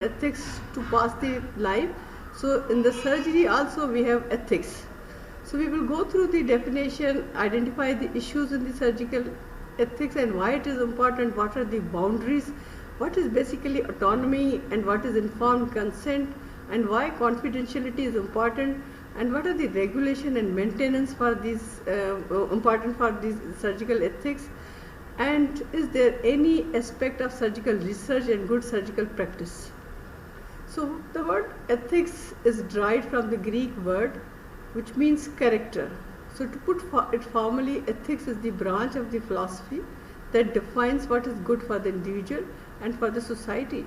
ethics to pass the life. So in the surgery also we have ethics. So we will go through the definition, identify the issues in the surgical ethics and why it is important, what are the boundaries, what is basically autonomy and what is informed consent, and why confidentiality is important, and what are the regulation and maintenance for these important for these surgical ethics, and is there any aspect of surgical research and good surgical practice. So the word ethics is derived from the Greek word which means character. So to put it formally, ethics is the branch of the philosophy that defines what is good for the individual and for the society,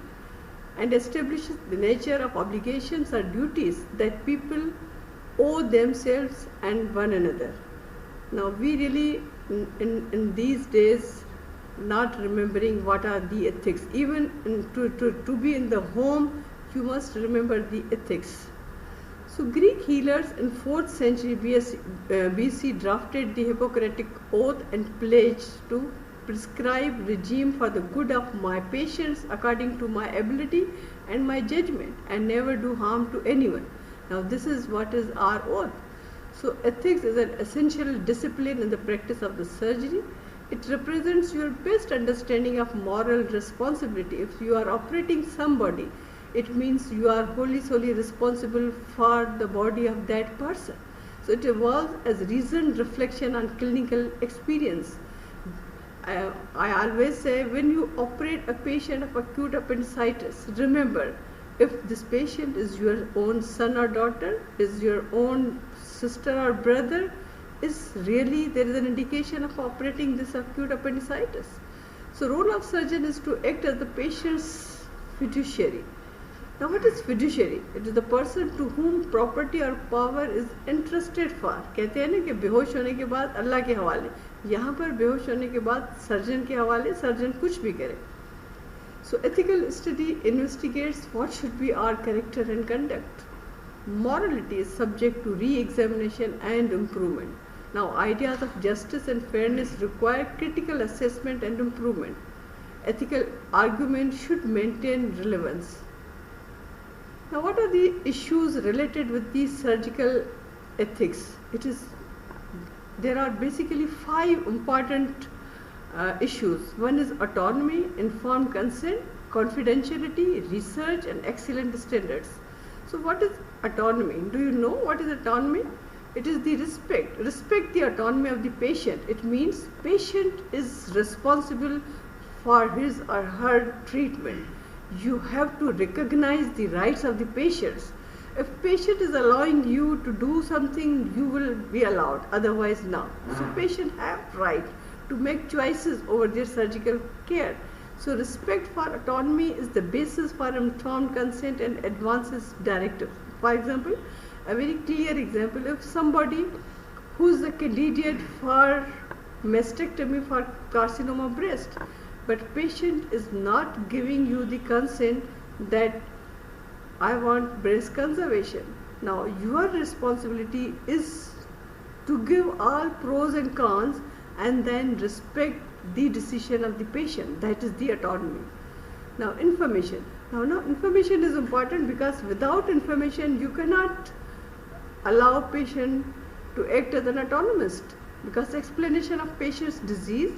and establishes the nature of obligations or duties that people owe themselves and one another. Now we really in these days not remembering what are the ethics. Even to be in the home, you must remember the ethics. So Greek healers in 4th century BC drafted the Hippocratic Oath and pledged to prescribe regime for the good of my patients according to my ability and my judgment, and never do harm to anyone. Now this is what is our oath. So ethics is an essential discipline in the practice of the surgery. It represents your best understanding of moral responsibility. If you are operating somebody, it means you are wholly solely responsible for the body of that person. So it evolves as reasoned reflection on clinical experience. I always say, when you operate a patient of acute appendicitis, remember, if this patient is your own son or daughter, is your own sister or brother, is really there is an indication of operating this acute appendicitis. So role of surgeon is to act as the patient's fiduciary. Now what is fiduciary? It is the person to whom property or power is entrusted for. कहते हैं ना कि बेहोश होने के बाद अल्लाह के हवाले, यहाँ पर बेहोश होने के बाद सर्जन के हवाले, सर्जन कुछ भी करे. So ethical study investigates what should be our character and conduct. Morality is subject to re-examination and improvement. Now ideas of justice and fairness require critical assessment and improvement. Ethical argument should maintain relevance. Now what are the issues related with the surgical ethics? There are basically 5 important issues. One is autonomy, informed consent, confidentiality, research and excellent standards. So what is autonomy? Do you know what is autonomy? It is the respect the autonomy of the patient. It means patient is responsible for his or her treatment. You have to recognize the rights of the patients. If patient is allowing you to do something, you will be allowed, otherwise no. So patient have right to make choices over their surgical care. So respect for autonomy is the basis for informed consent and advances directives. For example, a very clear example, if somebody who is a candidate for mastectomy for carcinoma breast, but patient is not giving you the consent that I want breast conservation. Now your responsibility is to give all pros and cons and then respect the decision of the patient. That is the autonomy. Now information. Now information is important, because without information you cannot allow patient to act as an autonomist, because explanation of patient's disease,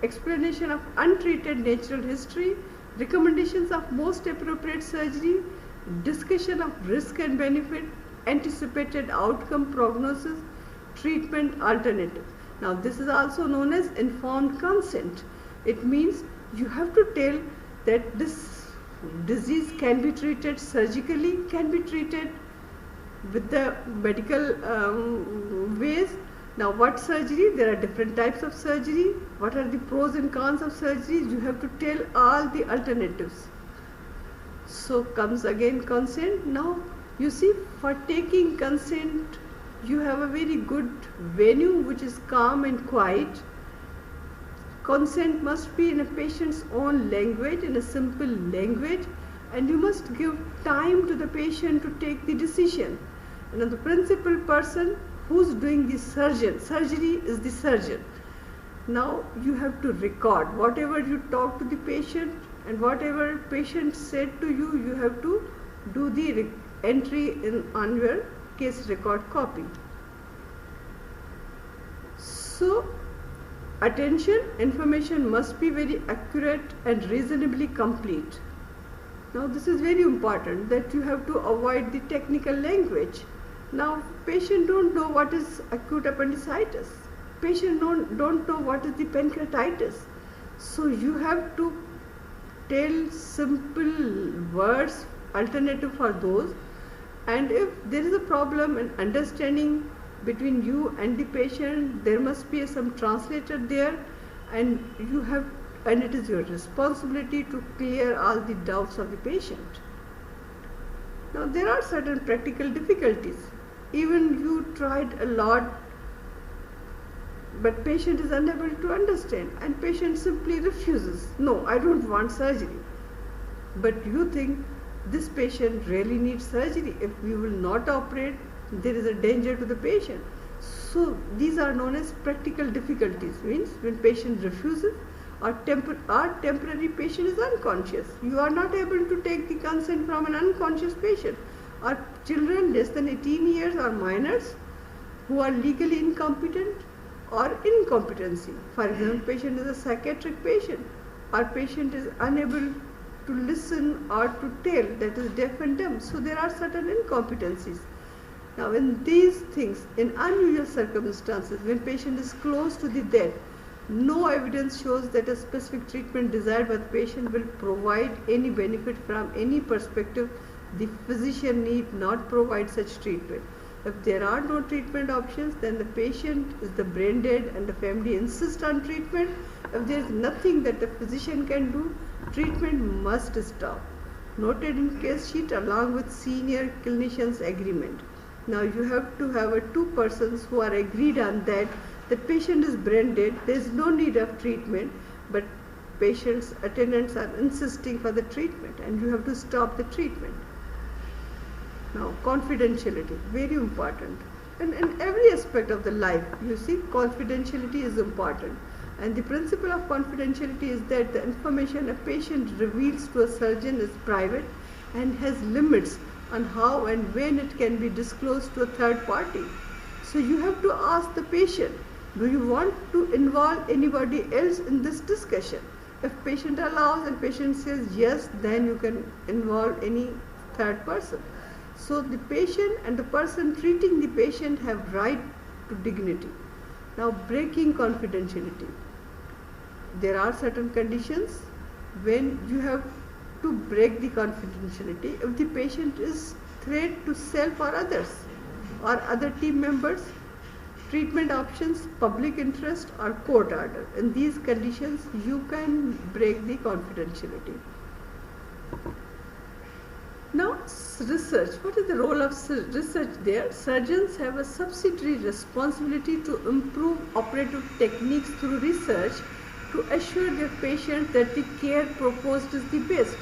explanation of untreated natural history, recommendations of most appropriate surgery, discussion of risk and benefit, anticipated outcome, prognosis, treatment alternative. Now this is also known as informed consent. It means you have to tell that this disease can be treated surgically, can be treated with the medical ways. Now what surgery? There are different types of surgery. What are the pros and cons of surgeries? You have to tell all the alternatives. So comes again consent. Now you see, for taking consent you have a very good venue which is calm and quiet. Consent must be in a patient's own language, in a simple language, and you must give time to the patient to take the decision. And the principal person who's doing the surgery is the surgeon. Now you have to record whatever you talk to the patient. and whatever patient said to you, you have to do the entry on your case record copy. So attention, information must be very accurate and reasonably complete. Now this is very important, that you have to avoid the technical language. Now patient don't know what is acute appendicitis. Patient don't know what is the pancreatitis. So you have to tell simple words, alternative for those. And if there is a problem in understanding between you and the patient, there must be some translator there, and it is your responsibility to clear all the doubts of the patient. Now there are certain practical difficulties. Even you tried a lot, but patient is unable to understand, and patient simply refuses. No, I don't want surgery. But you think this patient really needs surgery. If we will not operate, there is a danger to the patient. So these are known as practical difficulties. Means when patient refuses, or temporary patient is unconscious. You are not able to take the consent from an unconscious patient. Or children less than 18 years or minors who are legally incompetent or incompetency. For example, patient is a psychiatric patient, or patient is unable to listen or to tell, that is deaf and dumb. So there are certain incompetencies. Now in these things, in unusual circumstances, when patient is close to the death, no evidence shows that a specific treatment desired by the patient will provide any benefit from any perspective. The physician need not provide such treatment. If there are no treatment options, then the patient is the brain dead and the family insists on treatment. If there is nothing that the physician can do, treatment must stop. Noted in case sheet along with senior clinician's agreement. Now you have to have two persons who are agreed on that the patient is brain dead, there is no need of treatment, but patient's attendants are insisting for the treatment, and you have to stop the treatment. Now confidentiality, very important. And in every aspect of the life, you see, confidentiality is important. And the principle of confidentiality is that the information a patient reveals to a surgeon is private and has limits on how and when it can be disclosed to a third party. So you have to ask the patient, do you want to involve anybody else in this discussion? If patient allows and patient says yes, then you can involve any third person. So the patient and the person treating the patient have right to dignity. Now breaking confidentiality. There are certain conditions when you have to break the confidentiality. If the patient is threat to self or others or other team members, treatment options, public interest or court order. In these conditions, you can break the confidentiality. Now, research. What is the role of research there? Surgeons have a subsidiary responsibility to improve operative techniques through research to assure their patients that the care proposed is the best.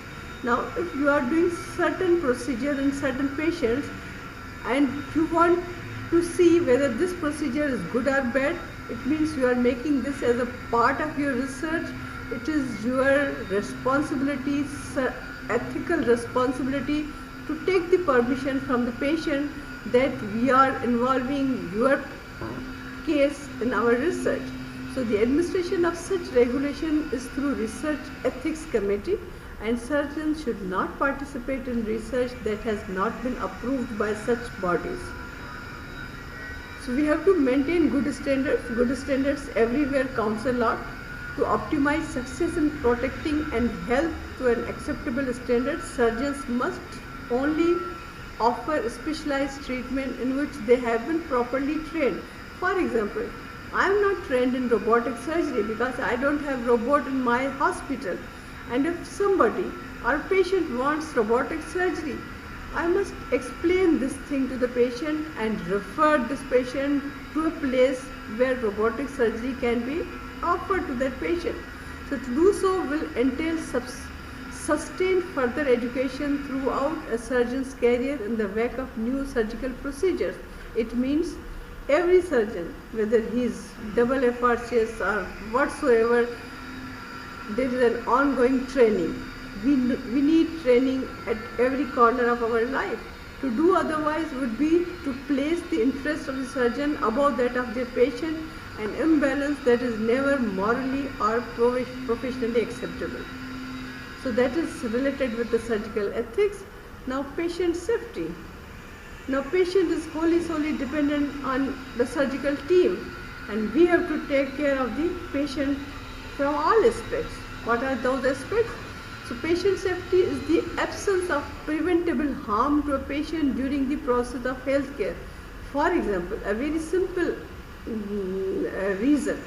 Now, if you are doing certain procedure in certain patients and you want to see whether this procedure is good or bad, it means you are making this as a part of your research. It is your responsibility, ethical responsibility, to take the permission from the patient that we are involving your case in our research. So the administration of such regulation is through Research Ethics Committee, and surgeons should not participate in research that has not been approved by such bodies. So we have to maintain good standards. Good standards everywhere counts a lot. To optimize success in protecting and health to an acceptable standard, surgeons must only offer specialized treatment in which they have been properly trained. For example, I am not trained in robotic surgery because I don't have robot in my hospital. And if somebody or patient wants robotic surgery, I must explain this thing to the patient and refer this patient to a place where robotic surgery can be offered to that patient. So to do so will entail sustained further education throughout a surgeon's career in the wake of new surgical procedures. It means every surgeon, whether he is double FRCS or whatsoever, there is an ongoing training. we need training at every corner of our life. To do otherwise would be to place the interest of the surgeon above that of the patient, an imbalance that is never morally or professionally acceptable. So that is related with the surgical ethics. Now patient safety. Now patient is solely dependent on the surgical team, and we have to take care of the patient from all aspects. What are those aspects? So patient safety is the absence of preventable harm to a patient during the process of healthcare. For example, a very simple reason.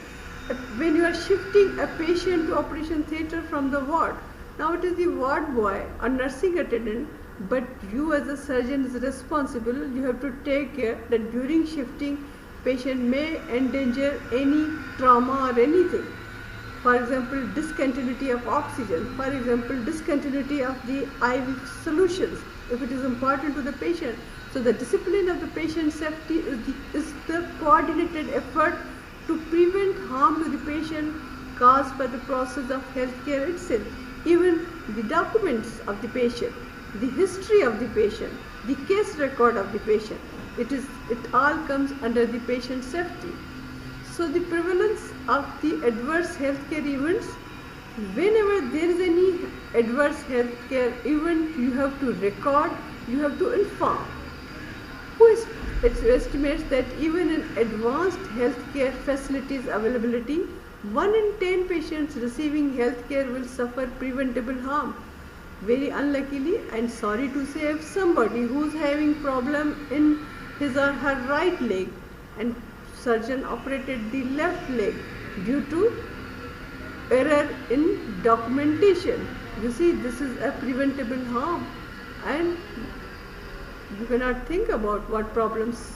When you are shifting a patient to operation theatre from the ward, now it is the ward boy or nursing attendant, but you as a surgeon is responsible. You have to take care that during shifting, patient may endanger any trauma or anything. For example, discontinuity of oxygen. For example, discontinuity of the IV solutions if it is important to the patient. So the discipline of the patient safety is the coordinated effort to prevent harm to the patient caused by the process of healthcare itself. Even the documents of the patient, the history of the patient, the case record of the patient, it all comes under the patient safety. So the prevalence of the adverse healthcare events, whenever there is any adverse healthcare event, you have to record, you have to inform. It estimates that even in advanced healthcare facilities availability, 1 in 10 patients receiving healthcare will suffer preventable harm. Very unluckily, and sorry to say, if somebody who is having problem in his or her right leg and surgeon operated the left leg due to error in documentation, you see, this is a preventable harm, and you cannot think about what problems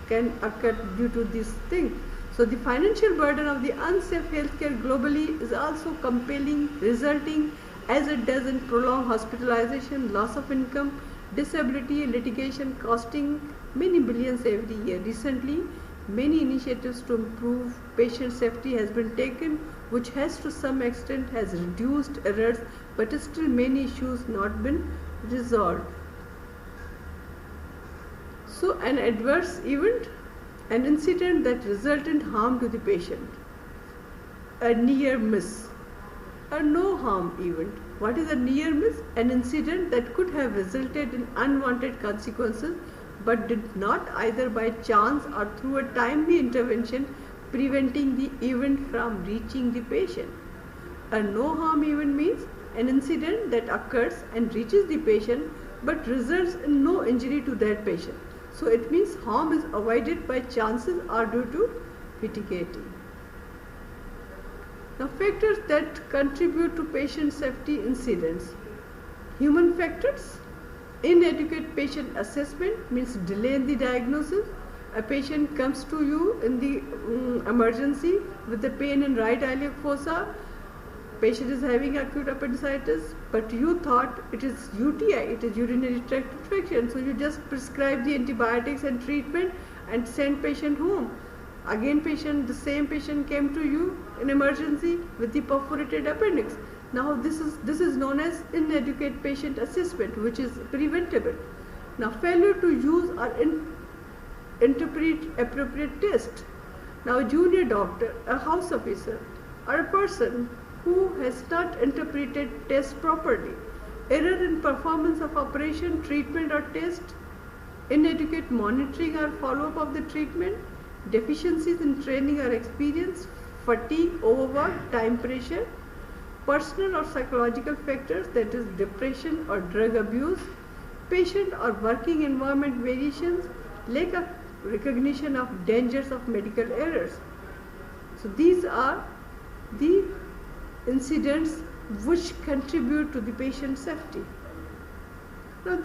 can occur due to this thing. So the financial burden of the unsafe healthcare globally is also compelling, resulting as it does in prolonged hospitalization, loss of income, disability, and litigation costing many billions every year. Recently, many initiatives to improve patient safety has been taken, which has to some extent has reduced errors, but still many issues not been resolved. So an adverse event, an incident that resulted in harm to the patient, a near miss, a no harm event. What is a near miss? An incident that could have resulted in unwanted consequences but did not, either by chance or through a timely intervention, preventing the event from reaching the patient. A no harm event means an incident that occurs and reaches the patient but results in no injury to that patient. So it means harm is avoided by chances or due to mitigating. Now, factors that contribute to patient safety incidents. Human factors. Inadequate patient assessment means delay in the diagnosis. A patient comes to you in the emergency with the pain in right iliac fossa. Patient is having acute appendicitis, but you thought it is UTI, it is urinary tract infection. So you just prescribe the antibiotics and treatment and send patient home. Again the same patient came to you in emergency with the perforated appendix. Now this is known as inadequate patient assessment, which is preventable. Now failure to use or interpret appropriate test. Now a junior doctor, a house officer, or a person who has not interpreted test properly, error in performance of operation, treatment or test, inadequate monitoring or follow-up of the treatment, deficiencies in training or experience, fatigue, overwork, time pressure, personal or psychological factors, that is depression or drug abuse, patient or working environment variations, lack of recognition of dangers of medical errors. So these are the incidents which contribute to the patient safety. Now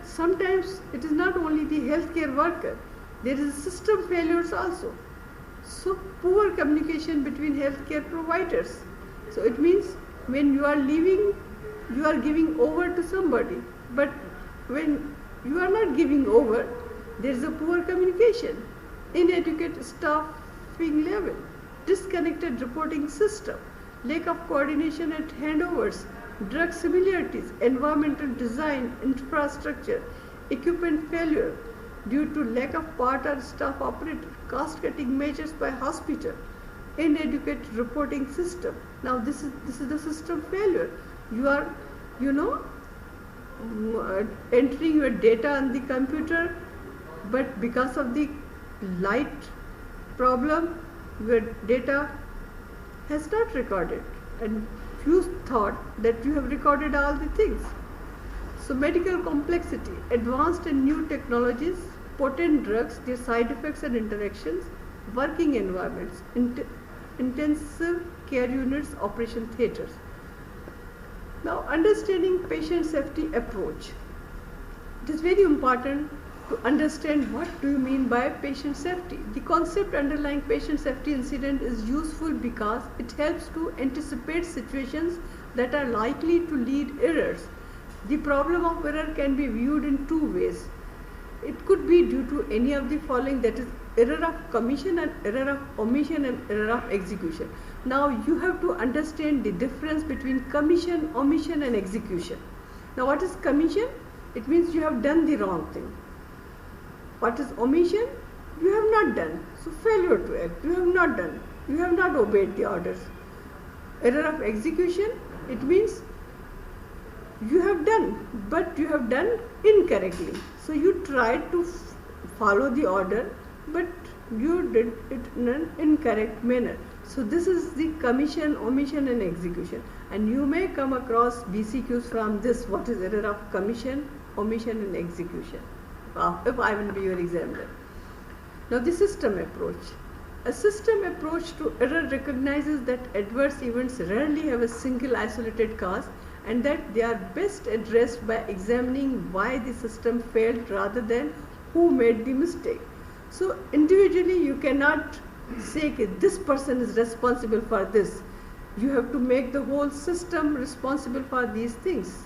sometimes it is not only the healthcare worker, there is system failures also. So poor communication between healthcare providers. So it means when you are leaving, you are giving over to somebody, but when you are not giving over, there is a poor communication, inadequate staffing level, disconnected reporting system, lack of coordination at handovers, drug similarities, environmental design, infrastructure, equipment failure due to lack of part or staff operator, cost cutting measures by hospital, inadequate reporting system. Now this is the system failure. You are, entering your data on the computer, but because of the light problem, your data has not recorded, and you thought that you have recorded all the things. So medical complexity, advanced and new technologies, potent drugs, their side effects and interactions, working environments, intensive care units, operation theatres. Now, understanding patient safety approach. It is very important to understand what do you mean by patient safety. The concept underlying patient safety incident is useful because it helps to anticipate situations that are likely to lead errors. The problem of error can be viewed in two ways. It could be due to any of the following, that is error of commission and error of omission and error of execution. Now you have to understand the difference between commission, omission and execution. Now what is commission? It means you have done the wrong thing. What is omission? You have not done. So failure to act. You have not done. You have not obeyed the orders. Error of execution, it means you have done, but you have done incorrectly. So you tried to follow the order, but you did it in an incorrect manner. So this is the commission, omission and execution. And you may come across BCQs from this, what is error of commission, omission and execution, if I will be your examiner. Now the system approach. A system approach to error recognizes that adverse events rarely have a single isolated cause, and that they are best addressed by examining why the system failed rather than who made the mistake. So individually you cannot say that this person is responsible for this. You have to make the whole system responsible for these things.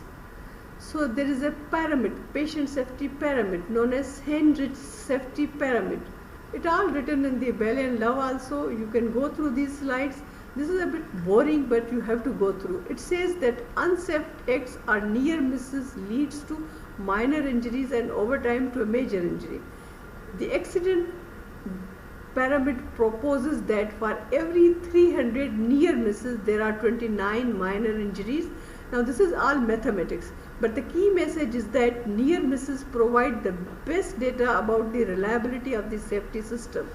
So there is a pyramid, patient safety pyramid, known as Heinrich safety pyramid. It all written in the Bell and Love also. You can go through these slides. This is a bit boring, but you have to go through. It says that unsafe acts or near misses leads to minor injuries and over time to a major injury. The accident pyramid proposes that for every 300 near misses there are 29 minor injuries. Now this is all mathematics, but the key message is that near misses provide the best data about the reliability of the safety system.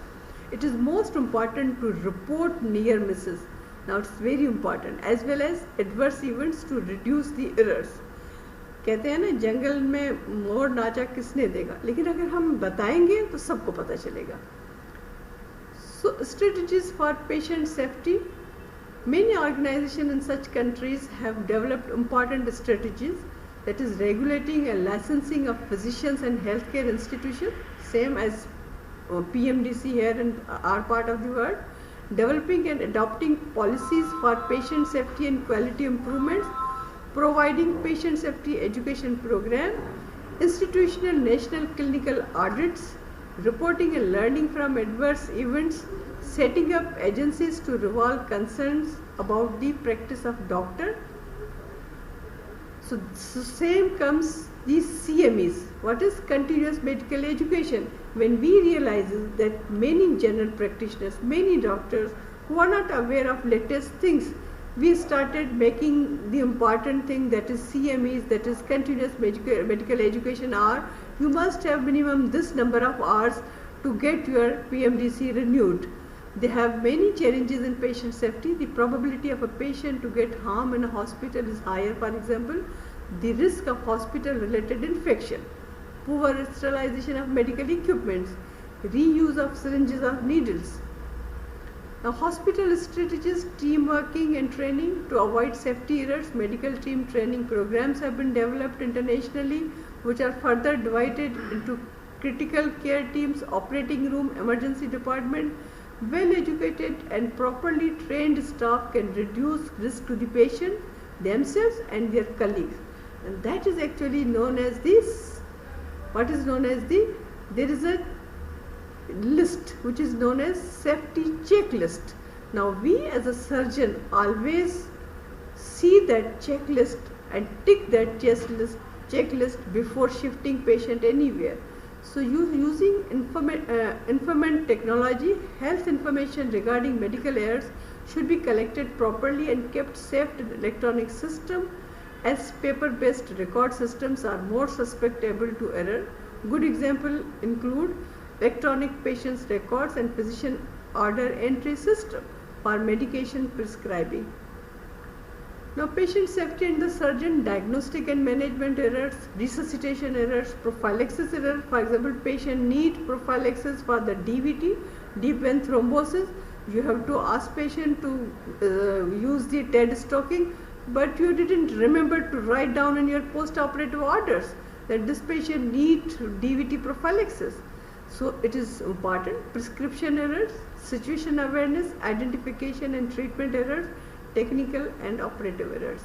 It is most important to report near misses. Now it's very important, as well as adverse events to reduce the errors. कहते हैं ना, जंगल में मोर नाचा किसने देगा, लेकिन अगर हम बताएंगे तो सबको पता चलेगा. So strategies for patient safety. Many organizations in such countries have developed important strategies, that is regulating and licensing of physicians and healthcare institutions, same as PMDC here in our part of the world, developing and adopting policies for patient safety and quality improvements, providing patient safety education program, institutional national clinical audits, reporting and learning from adverse events, setting up agencies to resolve concerns about the practice of doctor. So same comes these CMEs. What is continuous medical education? When we realize that many general practitioners, many doctors who are not aware of latest things, we started making the important thing, that is CMEs, that is continuous medical education hour. You must have minimum this number of hours to get your PMDC renewed. They have many challenges in patient safety. The probability of a patient to get harm in a hospital is higher. For example, the risk of hospital-related infection, poor sterilization of medical equipments, reuse of syringes or needles. Now, hospital strategies, team working and training to avoid safety errors. Medical team training programs have been developed internationally, which are further divided into critical care teams, operating room, emergency department. Well-educated and properly trained staff can reduce risk to the patient, themselves and their colleagues. And that is actually known as this, what is known as the, there is a list which is known as safety checklist. Now we as a surgeon always see that checklist and tick that checklist before shifting patient anywhere. So using informant technology, health information regarding medical errors should be collected properly and kept safe in electronic system, as paper-based record systems are more susceptible to error. Good example include electronic patients records and physician order entry system for medication prescribing. Now, patient safety and the surgeon, diagnostic and management errors, resuscitation errors, prophylaxis error. For example, patient need prophylaxis for the DVT, deep vein thrombosis. You have to ask patient to use the TED stocking, but you didn't remember to write down in your post-operative orders that this patient needs DVT prophylaxis. So it is important. Prescription errors, situation awareness, identification and treatment errors, technical and operative errors.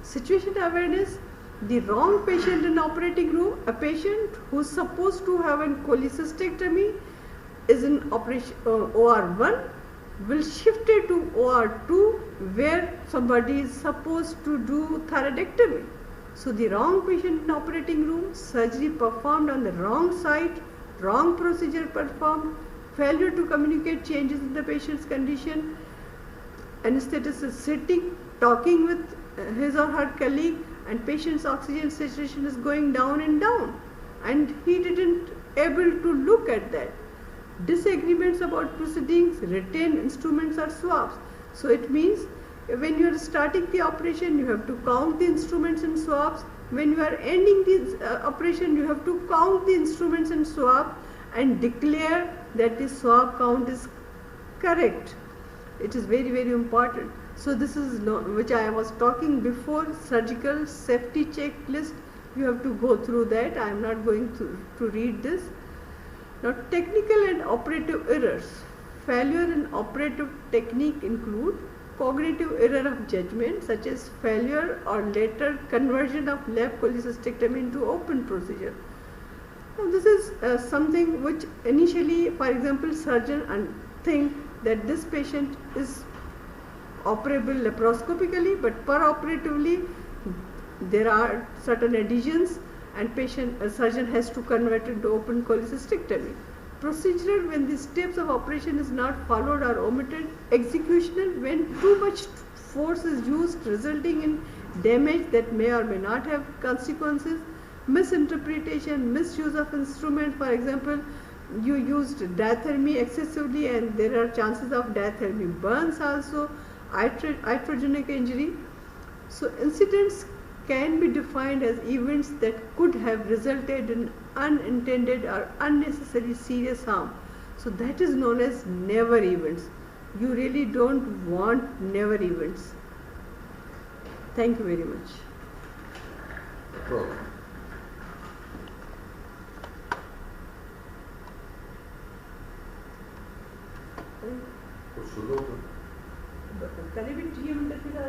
Situation awareness, the wrong patient in operating room, a patient who is supposed to have a cholecystectomy is in operation OR1 will shift it to OR2 where somebody is supposed to do thyroidectomy. So the wrong patient in operating room, surgery performed on the wrong site, wrong procedure performed, failure to communicate changes in the patient's condition, anesthetist is sitting, talking with his or her colleague, and patient's oxygen saturation is going down and he didn't able to look at that. Disagreements about proceedings, retained instruments or swabs. So it means when you are starting the operation, you have to count the instruments and swabs. When you are ending the operation, you have to count the instruments and swab and declare that the swab count is correct. It is very, very important. So this is which I was talking before, surgical safety checklist. You have to go through that. I am not going to read this. Now, technical and operative errors. Failure in operative technique include cognitive error of judgment, such as failure or later conversion of left cholecystectomy into open procedure. Now, this is something which initially, for example, surgeon think that this patient is operable laparoscopically, but peroperatively there are certain adhesions and surgeon has to convert it into open cholecystectomy. Procedural, when the steps of operation is not followed or omitted. Executional, when too much force is used resulting in damage that may or may not have consequences. Misinterpretation, misuse of instrument. For example, you used diathermy excessively and there are chances of diathermy burns also, iatrogenic injury. So incidents can be defined as events that could have resulted in unintended or unnecessary serious harm. So that is known as never events. You really don't want never events. Thank you very much. करीबन 3 minute